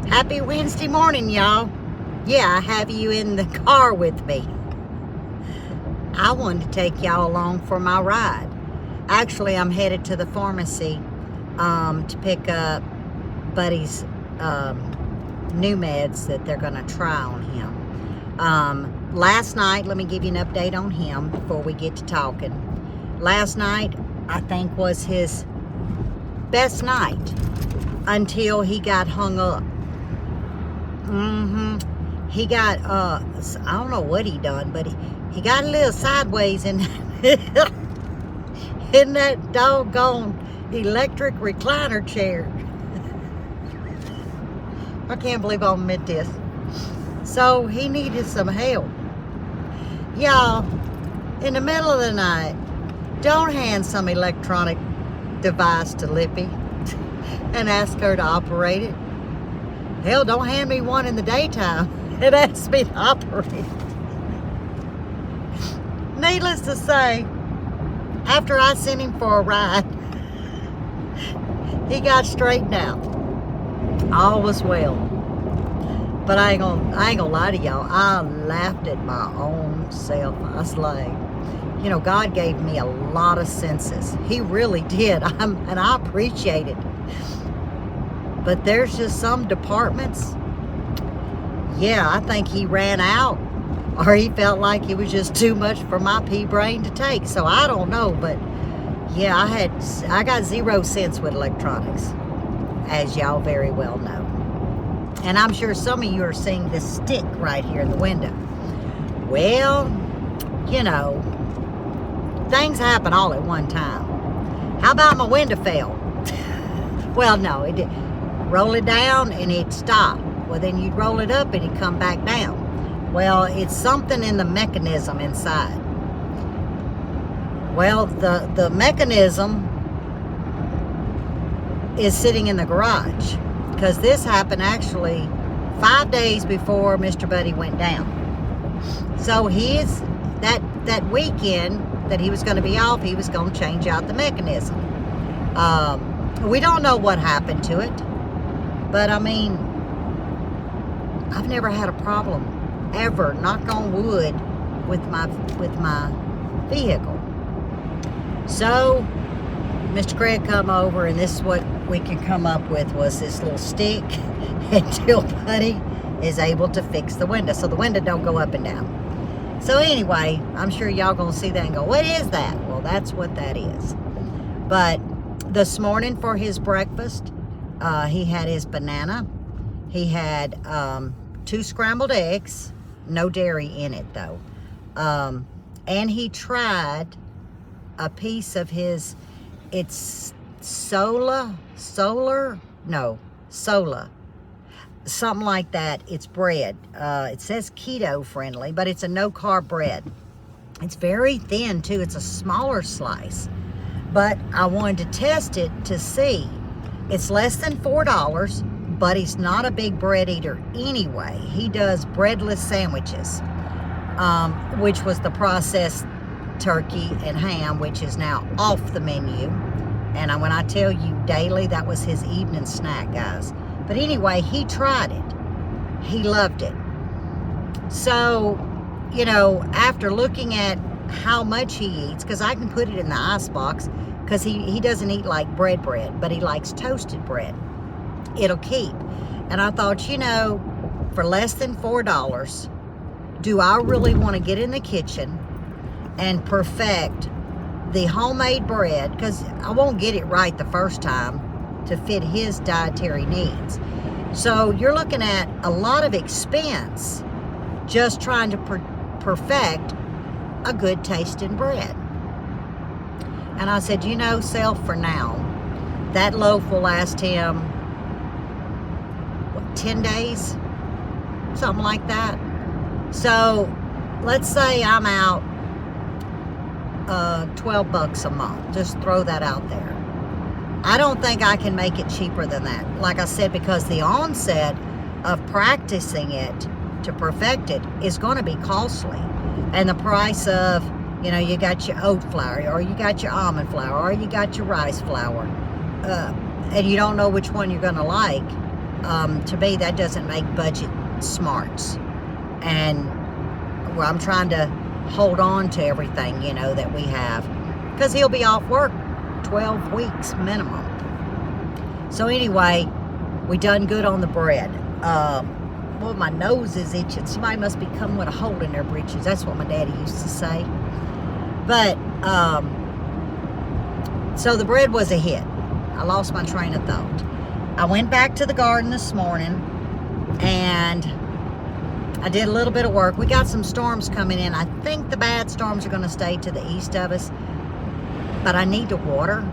Happy Wednesday morning, y'all. Yeah, I have you in the car with me. I wanted to take y'all along for my ride. Actually, I'm headed to the pharmacy to pick up Buddy's new meds that they're going to try on him. Last night, let me give you an update on him before we get to talking. Last night, I think, was his best night until he got hung up. He got, I don't know what he done, but he got a little sideways in, in that doggone electric recliner chair. I can't believe I'll admit this. So he needed some help. Y'all, in the middle of the night, don't hand some electronic device to Lippy and ask her to operate it. Hell, don't hand me one in the daytime and ask me to operate it. Needless to say, after I sent him for a ride, he got straightened out. All was well. But I ain't gonna lie to y'all. I laughed at my own self. I was like, you know, God gave me a lot of senses. He really did. And I appreciate it. But there's just some departments, yeah, I think he ran out, or he felt like it was just too much for my pea brain to take. So I don't know, but yeah, I got 0 cents with electronics, as y'all very well know. And I'm sure some of you are seeing this stick right here in the window. Well, you know, things happen all at one time. How about my window fell? Well, no, it didn't. Roll it down and it stopped. Well, then you'd roll it up and it'd come back down. Well, it's something in the mechanism inside. Well, the mechanism is sitting in the garage, because this happened actually 5 days before Mr. Buddy went down. So that weekend that he was going to be off, he was going to change out the mechanism. We don't know what happened to it. But I mean, I've never had a problem ever, knock on wood, with my vehicle. So Mr. Craig come over, and this is what we could come up with, was this little stick until Buddy is able to fix the window, so the window don't go up and down. So anyway, I'm sure y'all gonna see that and go, what is that? Well, that's what that is. But this morning for his breakfast, he had his banana. He had 2 scrambled eggs, no dairy in it though. And he tried a piece of his, it's Sola, something like that. It's bread. It says keto friendly, but it's a no carb bread. It's very thin too. It's a smaller slice, but I wanted to test it to see. It's less than $4, but he's not a big bread eater anyway. He does breadless sandwiches, which was the processed turkey and ham, which is now off the menu. And when I tell you daily, that was his evening snack, guys. But anyway, he tried it. He loved it. So, you know, after looking at how much he eats, because I can put it in the icebox, because he doesn't eat like bread, but he likes toasted bread. It'll keep. And I thought, you know, for less than $4, do I really want to get in the kitchen and perfect the homemade bread? Because I won't get it right the first time to fit his dietary needs. So you're looking at a lot of expense just trying to perfect a good tasting bread. And I said, you know, self, for now, that loaf will last him, what, 10 days? Something like that. So let's say I'm out $12 a month. Just throw that out there. I don't think I can make it cheaper than that. Like I said, because the onset of practicing it to perfect it is going to be costly. And the price of, you know, you got your oat flour, or you got your almond flour, or you got your rice flour, and you don't know which one you're going to like. to me, that doesn't make budget smarts. And well, I'm trying to hold on to everything, you know, that we have, because he'll be off work 12 weeks minimum. So anyway, we done good on the bread. Well, my nose is itching. Somebody must be coming with a hole in their britches. That's what my daddy used to say. But, so the bread was a hit. I lost my train of thought. I went back to the garden this morning, and I did a little bit of work. We got some storms coming in. I think the bad storms are going to stay to the east of us, but I need to water.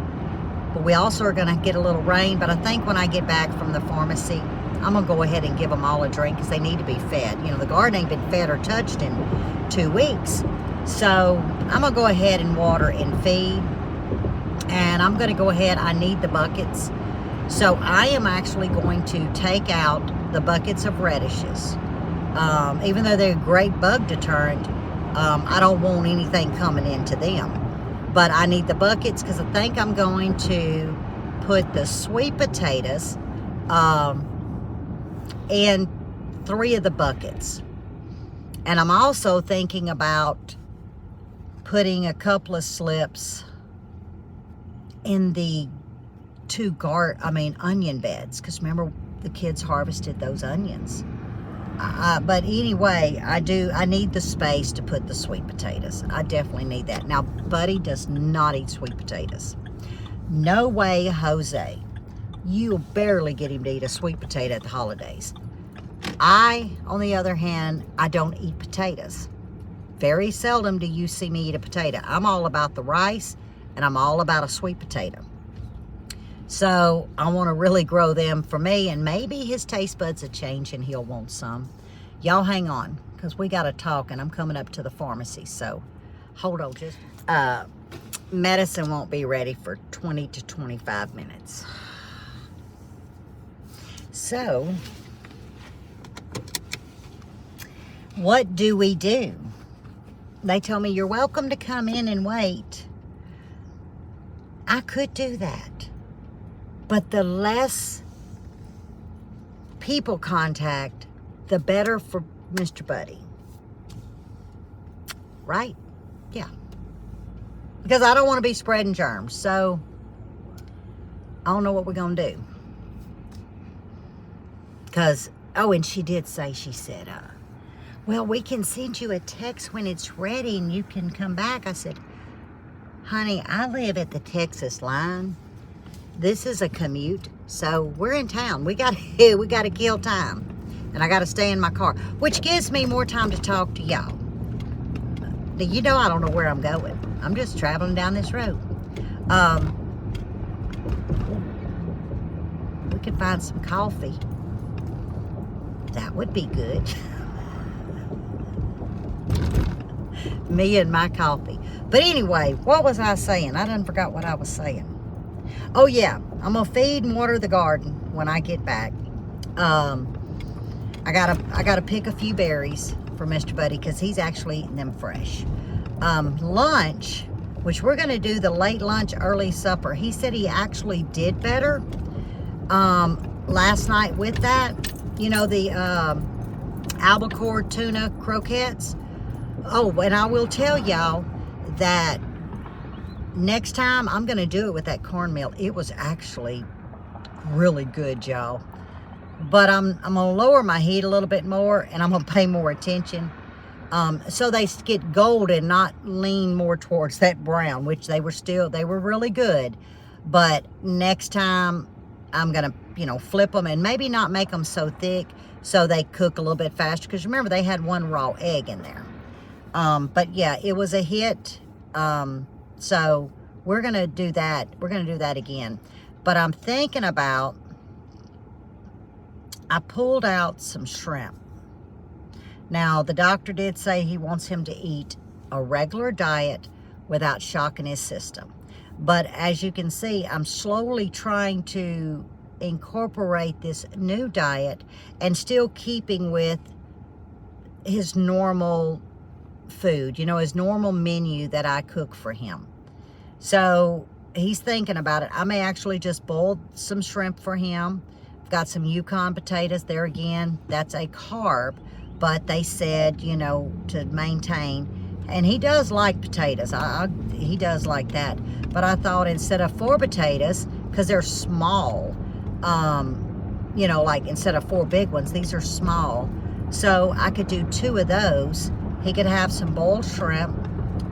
But we also are going to get a little rain. But I think when I get back from the pharmacy, I'm going to go ahead and give them all a drink, because they need to be fed. You know, the garden ain't been fed or touched in 2 weeks. So I'm going to go ahead and water and feed. And I'm going to go ahead. I need the buckets. So I am actually going to take out the buckets of radishes. Even though they're a great bug deterrent, I don't want anything coming into them. But I need the buckets, because I think I'm going to put the sweet potatoes in 3 of the buckets. And I'm also thinking about putting a couple of slips in the 2 onion beds, because remember, the kids harvested those onions. But anyway, I need the space to put the sweet potatoes. I definitely need that. Now, Buddy does not eat sweet potatoes. No way, Jose. You'll barely get him to eat a sweet potato at the holidays. I, on the other hand, I don't eat potatoes. Very seldom do you see me eat a potato. I'm all about the rice, and I'm all about a sweet potato. So I want to really grow them for me, and maybe his taste buds will change and he'll want some. Y'all hang on, because we got to talk, and I'm coming up to the pharmacy. So hold on. Just medicine won't be ready for 20 to 25 minutes. So what do we do? They tell me, you're welcome to come in and wait. I could do that. But the less people contact, the better for Mr. Buddy. Right? Yeah. Because I don't want to be spreading germs. So I don't know what we're going to do. Because, oh, and she did say, she said, well, we can send you a text when it's ready and you can come back. I said, honey, I live at the Texas line. This is a commute, so we're in town. We got to kill time, and I got to stay in my car, which gives me more time to talk to y'all. You know, I don't know where I'm going. I'm just traveling down this road. We could find some coffee. That would be good. Me and my coffee. But anyway, what was I saying? I done forgot what I was saying. Oh yeah, I'm gonna feed and water the garden when I get back. I gotta pick a few berries for Mr. Buddy, because he's actually eating them fresh. Lunch, which we're gonna do the late lunch, early supper. He said he actually did better last night with that. You know, the albacore tuna croquettes. Oh, and I will tell y'all that next time I'm going to do it with that cornmeal. It was actually really good, y'all. But I'm going to lower my heat a little bit more, and I'm going to pay more attention. So they get golden, not lean more towards that brown, which they were really good. But next time I'm going to, you know, flip them and maybe not make them so thick so they cook a little bit faster. Because remember, they had 1 raw egg in there. But yeah, it was a hit. So we're going to do that. We're going to do that again. But I'm thinking about, I pulled out some shrimp. Now, the doctor did say he wants him to eat a regular diet without shocking his system. But as you can see, I'm slowly trying to incorporate this new diet and still keeping with his normal food, you know, his normal menu that I cook for him. So he's thinking about it. I may actually just boil some shrimp for him, Got some Yukon potatoes there again. That's a carb, but they said, you know, to maintain. And he does like potatoes. He does like that. But I thought instead of 4 potatoes, because they're small, you know, like instead of 4 big ones, these are small. So I could do 2 of those. He could have some boiled shrimp,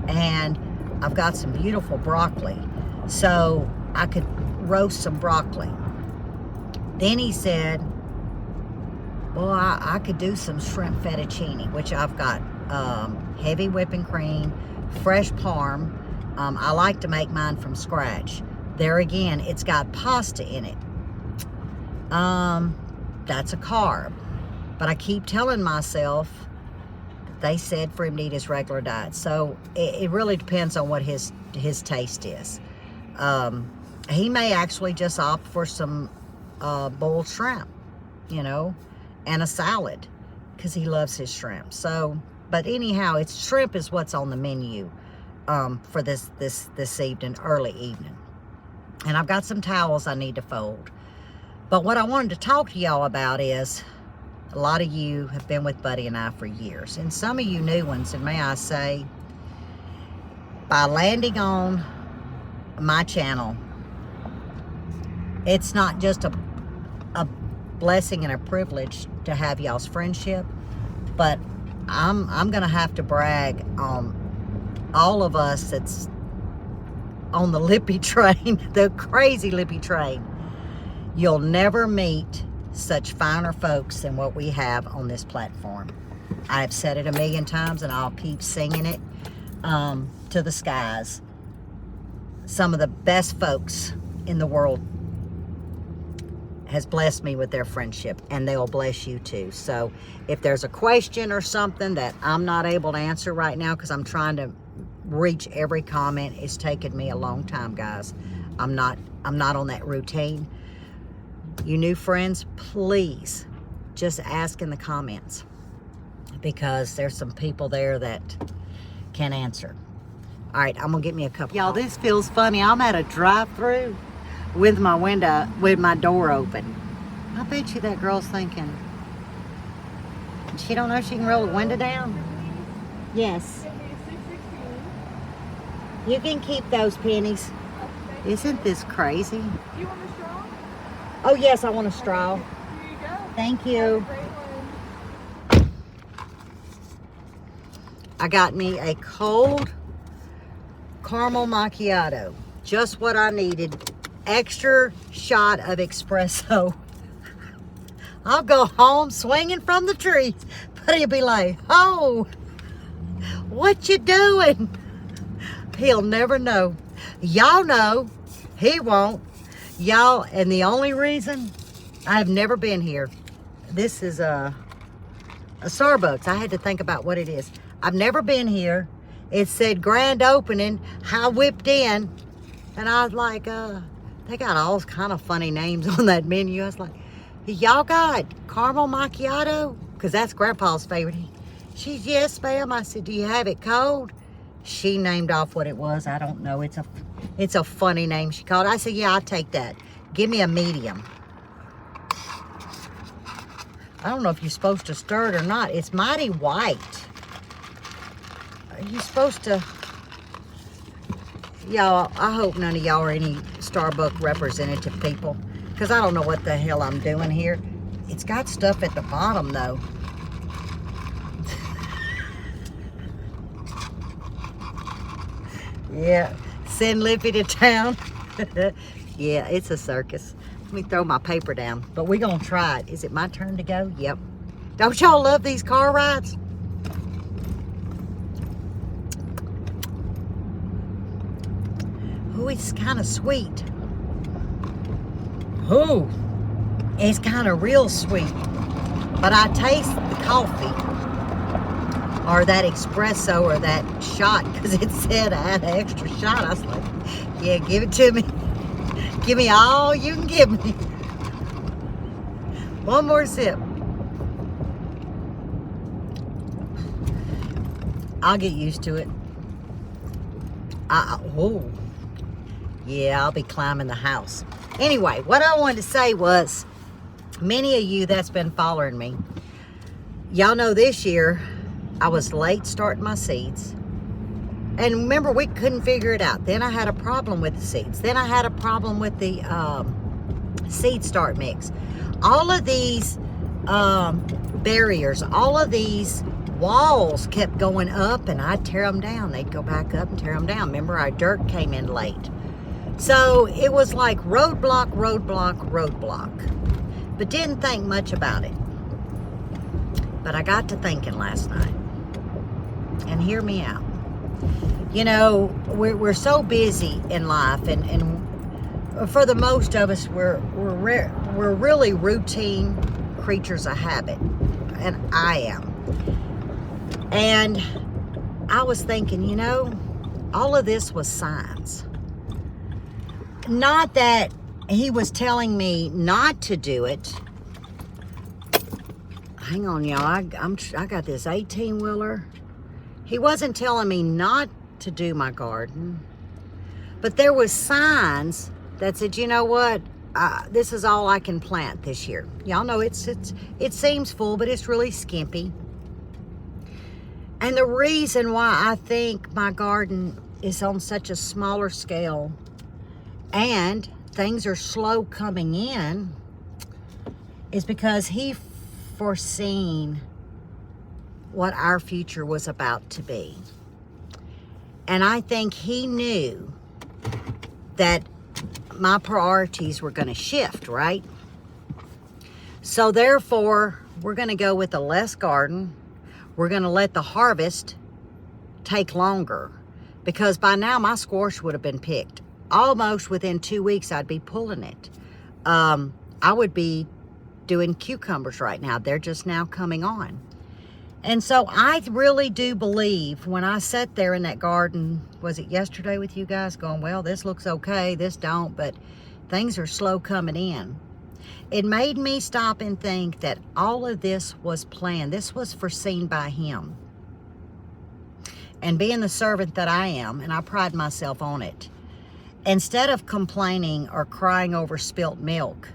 and I've got some beautiful broccoli. So I could roast some broccoli. Then he said, well, I could do some shrimp fettuccine, which I've got heavy whipping cream, fresh parm. I like to make mine from scratch. There again, it's got pasta in it. That's a carb. But I keep telling myself, they said for him to eat his regular diet. So it really depends on what his taste is. He may actually just opt for some boiled shrimp, you know, and a salad, because he loves his shrimp. So, but anyhow, shrimp is what's on the menu for this evening, early evening. And I've got some towels I need to fold. But what I wanted to talk to y'all about is, a lot of you have been with Buddy and I for years. And some of you new ones, and may I say, by landing on my channel, it's not just a blessing and a privilege to have y'all's friendship, but I'm gonna have to brag on all of us that's on the Lippy train, the crazy Lippy train. You'll never meet such finer folks than what we have on this platform. I've said it a million times, and I'll keep singing it to the skies. Some of the best folks in the world has blessed me with their friendship, and they'll bless you too. So if there's a question or something that I'm not able to answer right now, because I'm trying to reach every comment, it's taken me a long time, guys. I'm not on that routine. You new friends, please just ask in the comments, because there's some people there that can answer. All right, I'm gonna get me a cup. Y'all, this feels funny. I'm at a drive-through with my door open. I bet you that girl's thinking, she don't know she can roll the window down? Yes. You can keep those pennies. Isn't this crazy? You want a straw? Oh yes, I want a straw. Here you go. Thank you. I got me a cold caramel macchiato. Just what I needed. Extra shot of espresso. I'll go home swinging from the trees. But he'll be like, oh, what you doing? He'll never know. Y'all know. He won't. Y'all, and the only reason I've never been here, this is a Starbucks. I had to think about what it is. I've never been here. It said grand opening. I whipped in, and I was like, they got all kind of funny names on that menu. I was like, y'all got caramel macchiato? Because that's Grandpa's favorite. She's, yes, ma'am. I said, do you have it cold? She named off what it was. I don't know. It's a funny name she called. I said, yeah, I'll take that. Give me a medium. I don't know if you're supposed to stir it or not. It's mighty white. Are you supposed to? Y'all, I hope none of y'all are any Starbucks representative people, because I don't know what the hell I'm doing here. It's got stuff at the bottom, though. Yeah, send Lippy to town. Yeah, it's a circus. Let me throw my paper down, but we're gonna try it. Is it my turn to go? Yep. Don't y'all love these car rides? Oh, it's kind of sweet. Oh, it's kind of real sweet. But I taste the coffee, or that espresso, or that shot, because it said I had an extra shot. I was like, yeah, give it to me. Give me all you can give me. One more sip. I'll get used to it. Oh, yeah, I'll be climbing the house. Anyway, what I wanted to say was, Many of you that's been following me, y'all know this year I was late starting my seeds. And remember, we couldn't figure it out. Then I had a problem with the seeds. Then I had a problem with the seed start mix. All of these barriers, all of these walls kept going up, and I'd tear them down. They'd go back up and tear them down. Remember, our dirt came in late. So it was like roadblock, roadblock, roadblock. But didn't think much about it. But I got to thinking last night. And hear me out. You know, we're so busy in life, and for the most of us, we're really routine creatures of habit, and I am. And I was thinking, you know, all of this was signs. Not that he was telling me not to do it. Hang on, y'all. I got this 18-wheeler. He wasn't telling me not to do my garden, but there was signs that said, you know what, this is all I can plant this year. Y'all know it seems full, but it's really skimpy. And the reason why I think my garden is on such a smaller scale and things are slow coming in is because he foreseen what our future was about to be. And I think he knew that my priorities were going to shift, right? So therefore, we're going to go with a less garden. We're going to let the harvest take longer, because by now my squash would have been picked. Almost within 2 weeks, I'd be pulling it. I would be doing cucumbers right now. They're just now coming on. And so I really do believe when I sat there in that garden, was it yesterday with you guys, going, well, this looks okay, this don't, but things are slow coming in. It made me stop and think that all of this was planned. This was foreseen by him. And being the servant that I am, and I pride myself on it, instead of complaining or crying over spilt milk,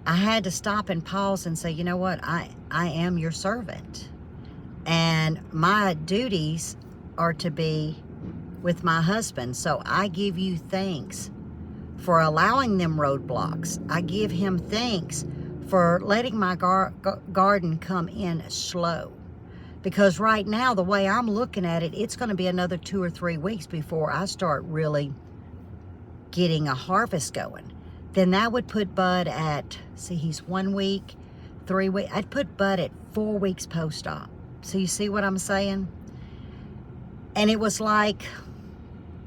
I had to stop and pause and say, you know what, I am your servant. And my duties are to be with my husband. So I give you thanks for allowing them roadblocks. I give him thanks for letting my garden come in slow. Because right now, the way I'm looking at it, it's going to be another 2 or 3 weeks before I start really getting a harvest going. Then that would put Bud at, see, he's 1 week, 3 weeks. I'd put Bud at 4 weeks post-op. So you see what I'm saying? And it was like,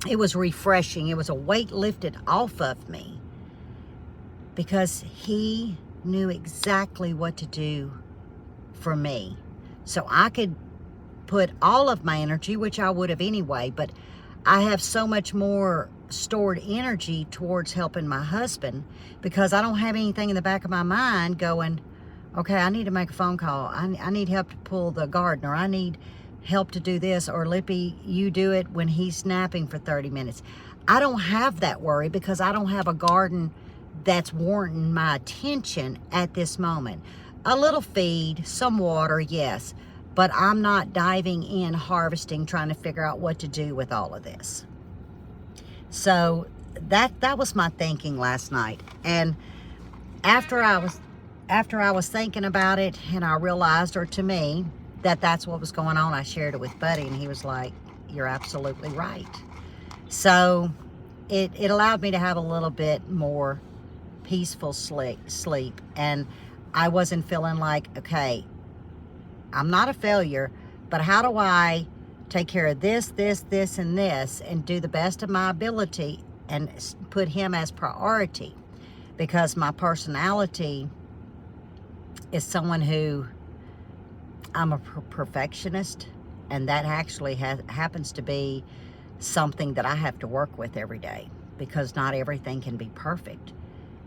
it was refreshing. It was a weight lifted off of me, because he knew exactly what to do for me. So I could put all of my energy, which I would have anyway, but I have so much more stored energy towards helping my husband, because I don't have anything in the back of my mind going, okay, I need to make a phone call. I need help to pull the garden, or I need help to do this, or Lippy, you do it when he's napping for 30 minutes. I don't have that worry, because I don't have a garden that's warranting my attention at this moment. A little feed, some water, yes, but I'm not diving in, harvesting, trying to figure out what to do with all of this. So that was my thinking last night. And after I was thinking about it, and I realized, or to me, that that's what was going on, I shared it with Buddy, and he was like, you're absolutely right. So it allowed me to have a little bit more peaceful sleep. And I wasn't feeling like, okay, I'm not a failure, but how do I take care of this, and this, and do the best of my ability and put him as priority? Because my personality is someone who, I'm a perfectionist, and that actually happens to be something that I have to work with every day, because not everything can be perfect.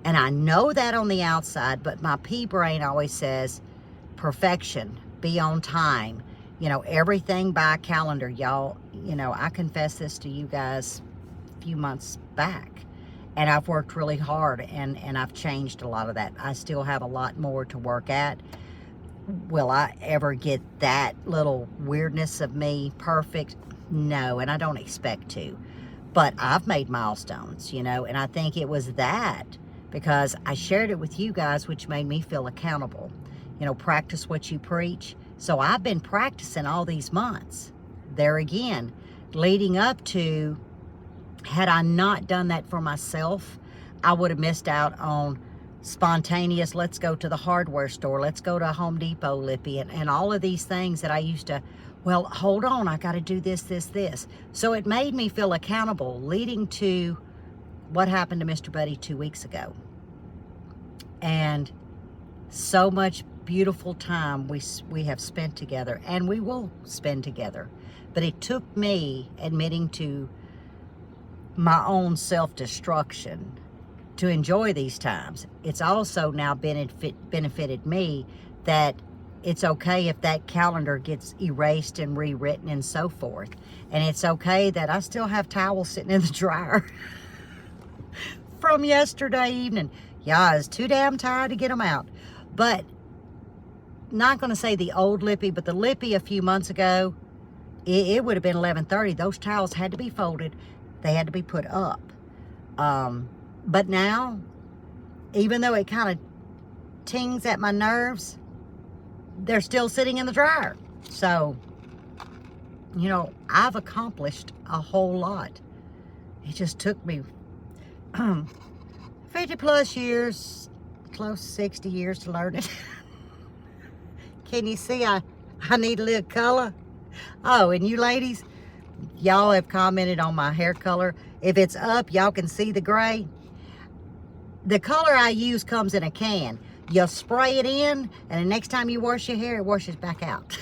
And I know that on the outside, but my pea brain always says perfection, be on time, you know, everything by calendar. Y'all, you know, I confessed this to you guys a few months back, And I've worked really hard, and I've changed a lot of that. I still have a lot more to work at. Will I ever get that little weirdness of me perfect? No, and I don't expect to. But I've made milestones, you know, and I think it was that because I shared it with you guys, which made me feel accountable. You know, practice what you preach. So I've been practicing all these months. There again, leading up to, had I not done that for myself, I would have missed out on spontaneous, let's go to the hardware store, let's go to Home Depot, Lippy, and all of these things that I used to, well, hold on, I got to do this, this, this. So it made me feel accountable, leading to what happened to Mr. Buddy 2 weeks ago. And so much beautiful time we have spent together, and we will spend together. But it took me admitting to my own self-destruction to enjoy these times. It's also now benefited me that it's okay if that calendar gets erased and rewritten and so forth. And it's okay that I still have towels sitting in the dryer from yesterday evening. Yeah, I was too damn tired to get them out. But not going to say the old Lippy, but the Lippy a few months ago, it would have been 11:30. Those towels had to be folded. They had to be put up. But now, even though it kind of tings at my nerves, they're still sitting in the dryer. So, you know, I've accomplished a whole lot. It just took me 50 plus years, close to 60 years to learn it. Can you see I need a little color? Oh, and you ladies, y'all have commented on my hair color. If it's up, y'all can see the gray. The color I use comes in a can. You spray it in, and the next time you wash your hair, it washes back out.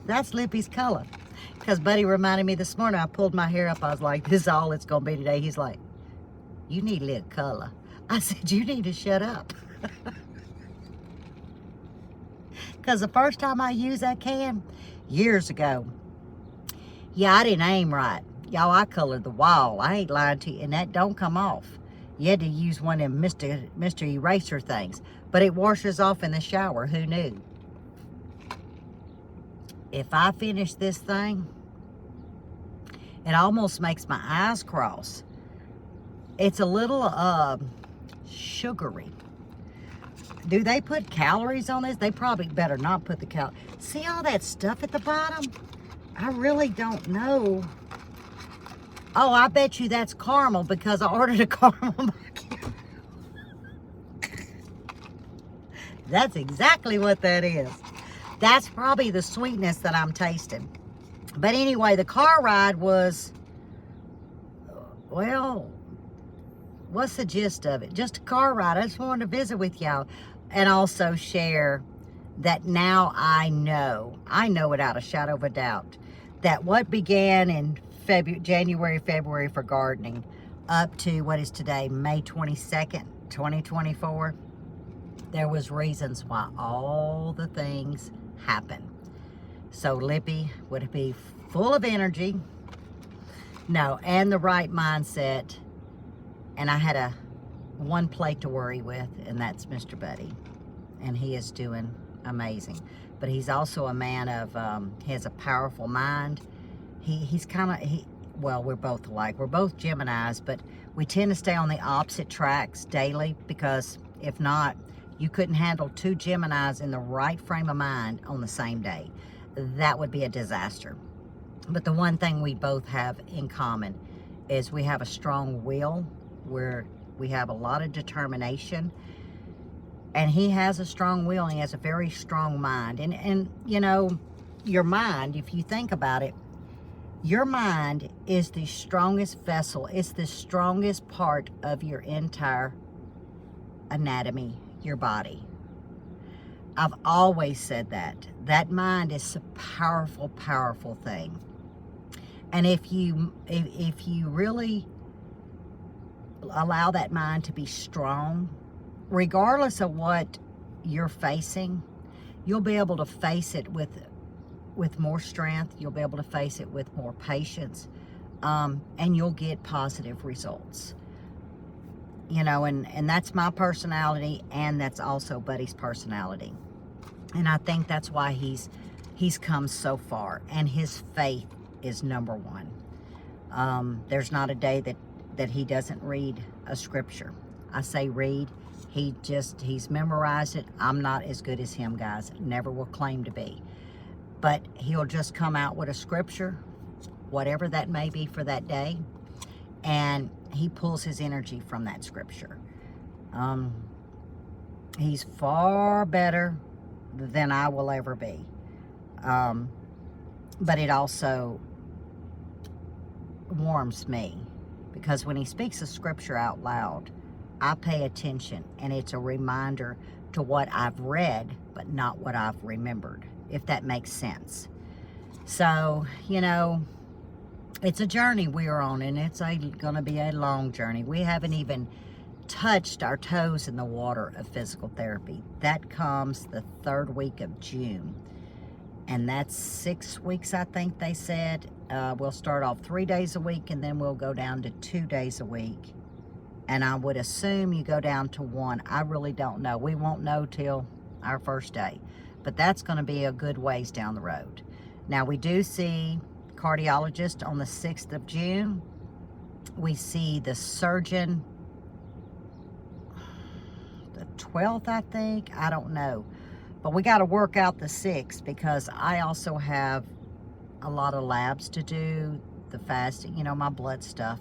That's Lippy's color. Because Buddy reminded me this morning, I pulled my hair up. I was like, this is all it's going to be today. He's like, you need a little color. I said, you need to shut up. Because the first time I used that can, years ago, yeah, I didn't aim right. Y'all, I colored the wall. I ain't lying to you, and that don't come off. You had to use one of them Mr. Eraser things. But it washes off in the shower. Who knew? If I finish this thing, it almost makes my eyes cross. It's a little sugary. Do they put calories on this? They probably better not put the calories. See all that stuff at the bottom? I really don't know. Oh, I bet you that's caramel because I ordered a caramel macchiato. That's exactly what that is. That's probably the sweetness that I'm tasting. But anyway, the car ride was, well, what's the gist of it? Just a car ride. I just wanted to visit with y'all and also share that now I know without a shadow of a doubt, that what began in January, February for gardening up to what is today, May 22nd, 2024, there was reasons why all the things happen. So Lippy would be full of energy, no, and the right mindset, and I had one plate to worry with, and that's Mr. Buddy, and he is doing amazing. But he's also a man of, he has a powerful mind. He's kind of, well, we're both alike. We're both Geminis, but we tend to stay on the opposite tracks daily because if not, you couldn't handle two Geminis in the right frame of mind on the same day. That would be a disaster. But the one thing we both have in common is we have a strong will, where we have a lot of determination, and he has a strong will, and he has a very strong mind. And you know, your mind, if you think about it, your mind is the strongest vessel. It's the strongest part of your entire anatomy, your body. I've always said that. That mind is a powerful, powerful thing. And if you really allow that mind to be strong, regardless of what you're facing, you'll be able to face it with more strength. You'll be able to face it with more patience. and you'll get positive results. You know, and that's my personality, and that's also Buddy's personality. And I think that's why he's come so far, and his faith is number one. There's not a day that he doesn't read a scripture. I say read. He's memorized it. I'm not as good as him, guys. Never will claim to be. But he'll just come out with a scripture, whatever that may be for that day, and he pulls his energy from that scripture. He's far better than I will ever be. But it also warms me, because when he speaks a scripture out loud, I pay attention, and it's a reminder to what I've read, but not what I've remembered, if that makes sense. So, you know, it's a journey we're on, and it's going to be a long journey. We haven't even touched our toes in the water of physical therapy. That comes the 3rd week of June, and that's 6 weeks, I think they said. We'll start off 3 days a week, and then we'll go down to 2 days a week. And I would assume you go down to 1. I really don't know. We won't know till our first day. But that's going to be a good ways down the road. Now, we do see cardiologist on the 6th of June. We see the surgeon the 12th, I think. I don't know. But we got to work out the 6th, because I also have a lot of labs to do, the fasting, you know, my blood stuff.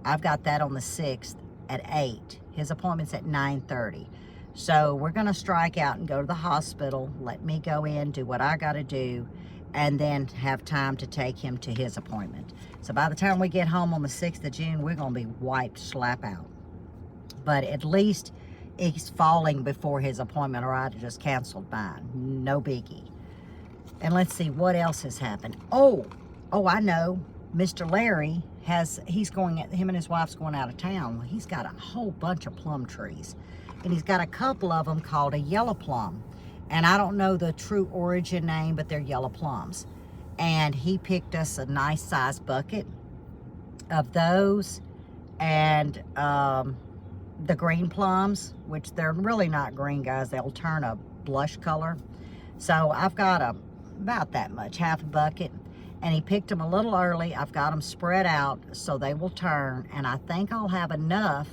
I've got that on the 6th at 8. His appointment's at 9:30. So we're going to strike out and go to the hospital, let me go in, do what I got to do, and then have time to take him to his appointment. So by the time we get home on the 6th of June, we're going to be wiped slap out. But at least he's falling before his appointment, or I'd have just canceled mine. No biggie. And let's see what else has happened. Oh, I know. Mr. Larry him and his wife's going out of town. Well, he's got a whole bunch of plum trees. And he's got a couple of them called a yellow plum. And I don't know the true origin name, but they're yellow plums. And he picked us a nice size bucket of those. And the green plums, which they're really not green, guys. They'll turn a blush color. So I've got about that much, half a bucket. And he picked them a little early. I've got them spread out so they will turn. And I think I'll have enough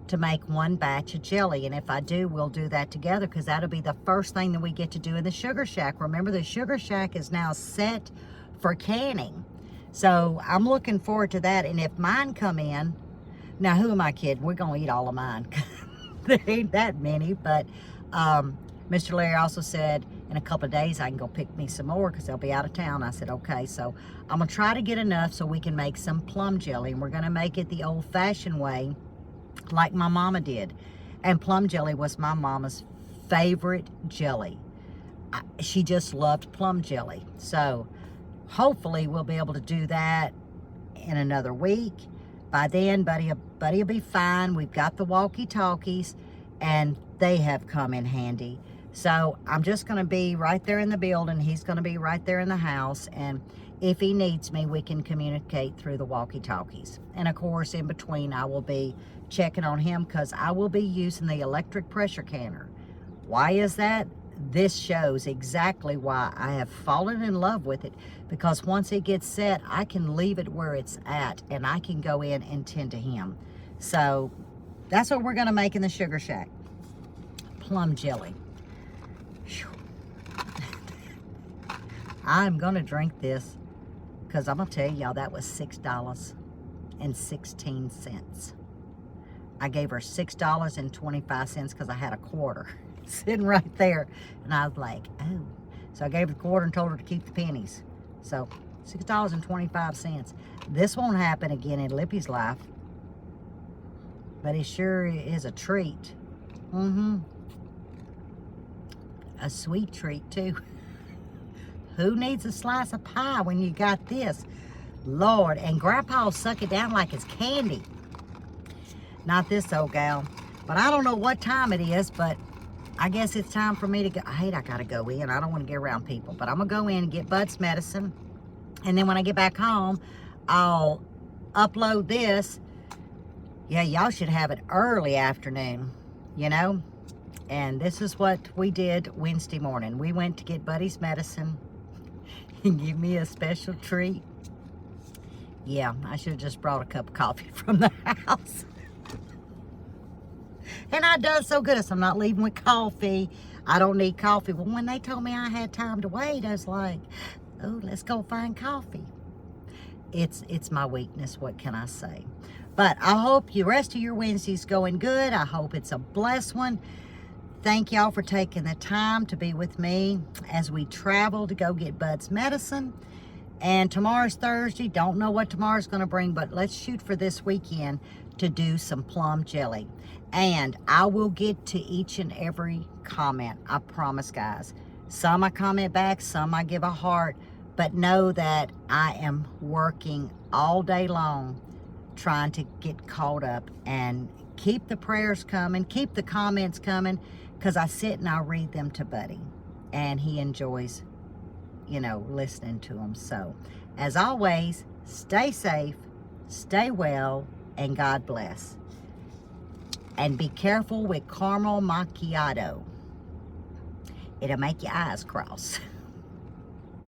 to make 1 batch of jelly. And if I do, we'll do that together, because that'll be the first thing that we get to do in the Sugar Shack. Remember, the Sugar Shack is now set for canning. So I'm looking forward to that. And if mine come in, now who am I kidding? We're going to eat all of mine. There ain't that many. But Mr. Larry also said, in a couple of days, I can go pick me some more, because they'll be out of town. I said, okay. So I'm going to try to get enough so we can make some plum jelly. And we're going to make it the old-fashioned way, like my mama did. And plum jelly was my mama's favorite jelly. She just loved plum jelly. So hopefully we'll be able to do that in another week. By then, Buddy will be fine. We've got the walkie-talkies, and they have come in handy. So I'm just going to be right there in the building. He's going to be right there in the house. And if he needs me, we can communicate through the walkie-talkies. And of course, in between, I will be checking on him, because I will be using the electric pressure canner. Why is that? This shows exactly why I have fallen in love with it, because once it gets set, I can leave it where it's at, and I can go in and tend to him. So that's what we're going to make in the Sugar Shack. Plum jelly. I'm going to drink this, because I'm going to tell y'all that was $6.16. I gave her $6.25 because I had a quarter sitting right there. And I was like, oh. So I gave her the quarter and told her to keep the pennies. So $6.25. This won't happen again in Lippy's life. But it sure is a treat. A sweet treat, too. Who needs a slice of pie when you got this? Lord, and Grandpa will suck it down like it's candy. Not this old gal. But I don't know what time it is, but I guess it's time for me to go. I gotta go in. I don't want to get around people. But I'm going to go in and get Bud's medicine. And then when I get back home, I'll upload this, yeah, y'all should have it early afternoon, you know? And this is what we did Wednesday morning. We went to get Buddy's medicine and give me a special treat. Yeah, I should have just brought a cup of coffee from the house. And I done so good. So I'm not leaving with coffee. I don't need coffee. Well, when they told me I had time to wait, I was like, oh, let's go find coffee. It's my weakness. What can I say? But I hope the rest of your Wednesday's going good. I hope it's a blessed one. Thank y'all for taking the time to be with me as we travel to go get Bud's medicine. And tomorrow's Thursday. Don't know what tomorrow's going to bring, but let's shoot for this weekend to do some plum jelly. And I will get to each and every comment. I promise, guys. Some I comment back, some I give a heart. But know that I am working all day long trying to get caught up, and keep the prayers coming, keep the comments coming, because I sit and I read them to Buddy, and he enjoys, you know, listening to them. So, as always, stay safe, stay well, and God bless. And be careful with caramel macchiato. It'll make your eyes cross.